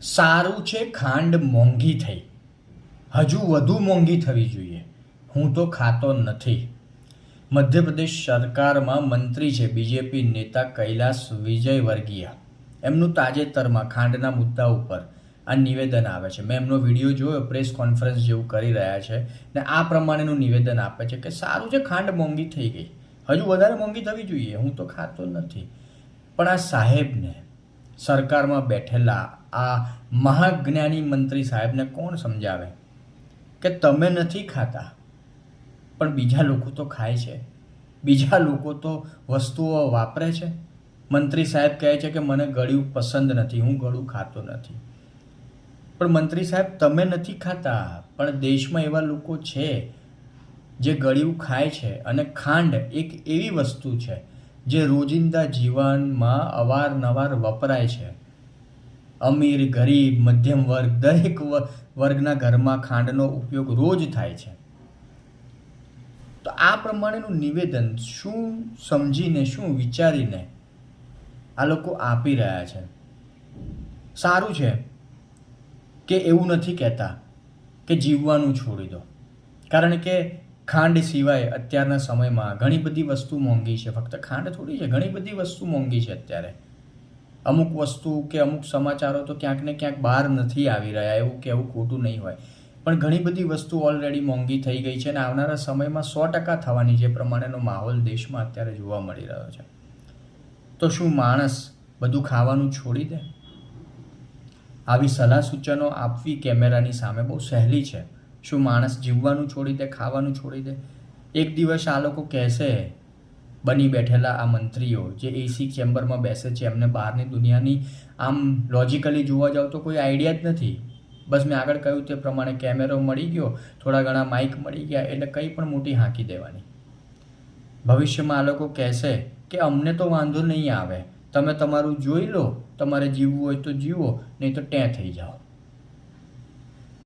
સારું છે ખાંડ મોંઘી થઈ, હજુ વધુ મોંઘી થવી જોઈએ, હું તો ખાતો નથી. મધ્યપ્રદેશ સરકારમાં મંત્રી છે બીજેપી નેતા કૈલાસ વિજયવર્ગીય. એમનું તાજેતરમાં ખાંડના મુદ્દા ઉપર આ નિવેદન આવે છે. મેં એમનો વિડીયો જોયો, પ્રેસ કોન્ફરન્સ જેવું કરી રહ્યા છે ને આ પ્રમાણેનું નિવેદન આપે છે કે સારું છે ખાંડ મોંઘી થઈ ગઈ, હજુ વધારે મોંઘી થવી જોઈએ, હું તો ખાતો નથી. પણ આ સાહેબને, સરકારમાં બેઠેલા આ મહાજ્ઞાની મંત્રી સાહેબને કોણ સમજાવે કે તમે નથી ખાતા પણ બીજા લોકો તો ખાય છે, બીજા લોકો તો વસ્તુઓ વાપરે છે. મંત્રી સાહેબ કહે છે કે મને ગળ્યું પસંદ નથી, હું ગળું ખાતો નથી. પણ મંત્રી સાહેબ તમે નથી ખાતા, પણ દેશમાં એવા લોકો છે જે ગળ્યું ખાય છે. અને ખાંડ એક એવી વસ્તુ છે જે રોજિંદા જીવનમાં અવારનવાર વપરાય છે. અમીર, ગરીબ, મધ્યમ વર્ગ, દરેક વર્ગના ઘરમાં ખાંડનો ઉપયોગ રોજ થાય છે. તો આ પ્રમાણેનું નિવેદન શું સમજીને, શું વિચારીને આ લોકો આપી રહ્યા છે? સારું છે કે એવું નથી કહેતા કે જીવવાનું છોડી દો, કારણ કે ખાંડ સિવાય અત્યારના સમયમાં ઘણી બધી વસ્તુ મોંઘી છે. ફક્ત ખાંડ થોડી છે, ઘણી બધી વસ્તુ મોંઘી છે અત્યારે. અમુક વસ્તુ કે અમુક સમાચારો તો ક્યાંક ને ક્યાંક બહાર નથી આવી રહ્યા, એવું કે એવું ખોટું નહીં હોય, પણ ઘણી બધી વસ્તુ ઓલરેડી મોંઘી થઈ ગઈ છે અને આવનારા સમયમાં 100% થવાની, જે પ્રમાણેનો માહોલ દેશમાં અત્યારે જોવા મળી રહ્યો છે. તો શું માણસ બધું ખાવાનું છોડી દે? આવી સલાહ સૂચનો આપવી કેમેરાની સામે બહુ સહેલી છે. શું માણસ જીવવાનું છોડી દે, ખાવાનું છોડી દે? એક દિવસ આ લોકો કહેશે, બની બેઠેલા આ મંત્રીઓ જે એસી ચેમ્બરમાં બેસે છે, એમને બહારની દુનિયાની આમ લોજિકલી જોવા જાવ તો કોઈ આઈડિયા જ નથી. બસ મેં આગળ કહ્યું તે પ્રમાણે કેમેરો મળી ગયો, થોડા ઘણા માઇક મળી ગયા એટલે કંઈ પણ મોટી હાંકી દેવાની. ભવિષ્યમાં આ લોકો કહેશે કે અમને તો વાંધો નહીં આવે, તમે તમારું જોઈ લો, તમારે જીવવું હોય તો જીવો, નહીં તો ટેં થઈ જાઓ.